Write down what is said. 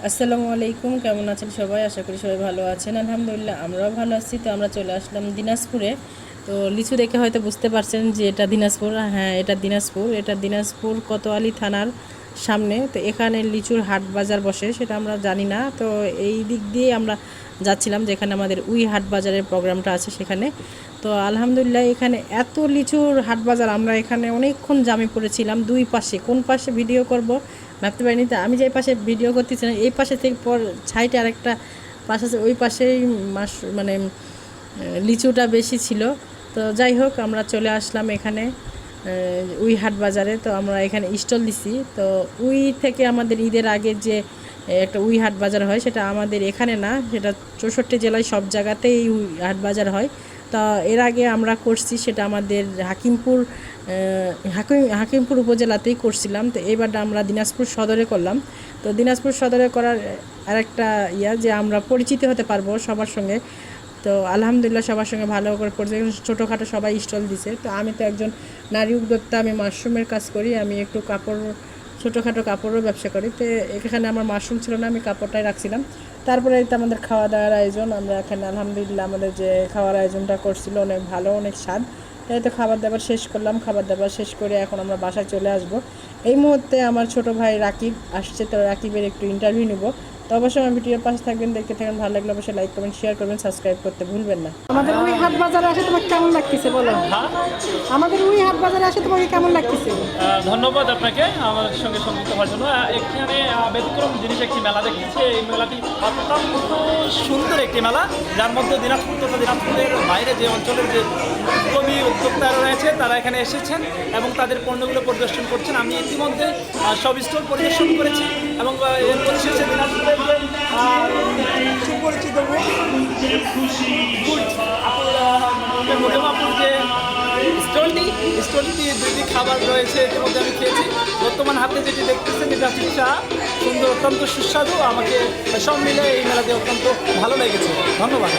আসসালামু আলাইকুম, কেমন আছেন সবাই? আশা করি সবাই ভালো আছেন। আলহামদুলিল্লাহ আমরাও ভালো আছি। তো আমরা চলে আসলাম দিনাজপুরে। তো লিচু দেখে হয়তো বুঝতে পারছেন যে এটা দিনাজপুর। হ্যাঁ, এটা দিনাজপুর কোতোয়ালি থানার সামনে। তো এখানে লিচুর হাট বাজার বসে সেটা আমরা জানি না। তো এই দিক দিয়ে আমরা যাচ্ছিলাম যেখানে আমাদের হাট বাজারের প্রোগ্রামটা আছে সেখানে। তো আলহামদুলিল্লাহ এখানে এত লিচুর হাট বাজার, আমরা এখানে অনেকক্ষণ জামে পড়েছিলাম। দুই পাশে কোন পাশে ভিডিও করব ভাবতে পারিনি। তো আমি যে পাশে ভিডিও করতেছিলাম এই পাশে থেকে পর সাইডে আরেকটা পাশ আছে, ওই পাশেই মানে লিচুটা বেশি ছিল। তো যাই হোক আমরা চলে আসলাম এখানে হাট বাজারে। তো আমরা এখানে স্টল দিছি। তো থেকে আমাদের ঈদের আগে যে একটা হাট বাজার হয় সেটা আমাদের এখানে না, সেটা 64 জেলায় সব জায়গাতেই হাট বাজার হয়। তা এর আগে আমরা করছি সেটা আমাদের হাকিমপুর উপজেলাতেই করছিলাম। তো এবারটা আমরা দিনাজপুর সদরে করলাম। তো দিনাজপুর সদরে করার আরেকটা যে আমরা পরিচিত হতে পারবো সবার সঙ্গে। তো আলহামদুলিল্লাহ সবার সঙ্গে ভালো করে পরিচয়, ছোটোখাটো সবাই স্টল দিছে। তো আমি তো একজন নারী উদ্যোক্তা, আমি মাশরুমের কাজ করি, আমি একটু ছোটোখাটো কাপড়ও ব্যবসা করি। তো এখানে আমার মাশরুম ছিল না, আমি কাপড়টাই রাখছিলাম। তারপরে তো আমাদের খাওয়া দাওয়ার আয়োজন, আমরা এখানে আলহামদুলিল্লাহ আমাদের যে খাওয়ার আয়োজনটা করছিল অনেক ভালো, অনেক স্বাদ। তাই তো খাবার দাবার শেষ করলাম, খাবার দাবার শেষ করে এখন আমরা বাসায় চলে আসব। এই মুহূর্তে আমার ছোট ভাই রাকিব আসছে, তো রাকিবের একটু ইন্টারভিউ নেব। তো অবশ্যই আমার ভিডিওর পাশে থাকবেন, দেখতে থাকেন। ভালো লাগলে অবশ্যই লাইক করবেন, শেয়ার করবেন, সাবস্ক্রাইব করতে ভুলবেন না। আমাদের হাট বাজারে আসে তোমার কেমন লাগতেছে বলো? আমাদের হাট বাজারে আসে তোমাকে কেমন লাগতেছে? ধন্যবাদ আপনাকে আমার সঙ্গে সংযুক্ত হওয়ার জন্য। এখানে ব্যতিক্রম জিনিস একটি মেলা দেখেছি। এই মেলাটি অত্যন্ত সুন্দর একটি মেলা, যার মধ্যে দিনাজপুর তথা দিনাজপুরের বাইরে যে অঞ্চলের যে কর্মী উদ্যোক্তারা রয়েছে তারা এখানে এসেছেন এবং তাদের পণ্যগুলো পরিদর্শন করছেন। আমি ইতিমধ্যে সব স্টল পরিদর্শন করেছি এবং এর পরিশেষে দিনাজপুরের সুপরিচিত মহিমাপুর যে স্টলটি দুইটি খাবার রয়েছে, এর মধ্যে আমি খেয়েছি। বর্তমান হাতে যেটি দেখতেছেন এটা চা, সুন্দর, অত্যন্ত সুস্বাদু। আমাকে সব মিলে এই মেলাতে অত্যন্ত ভালো লেগেছে। ধন্যবাদ।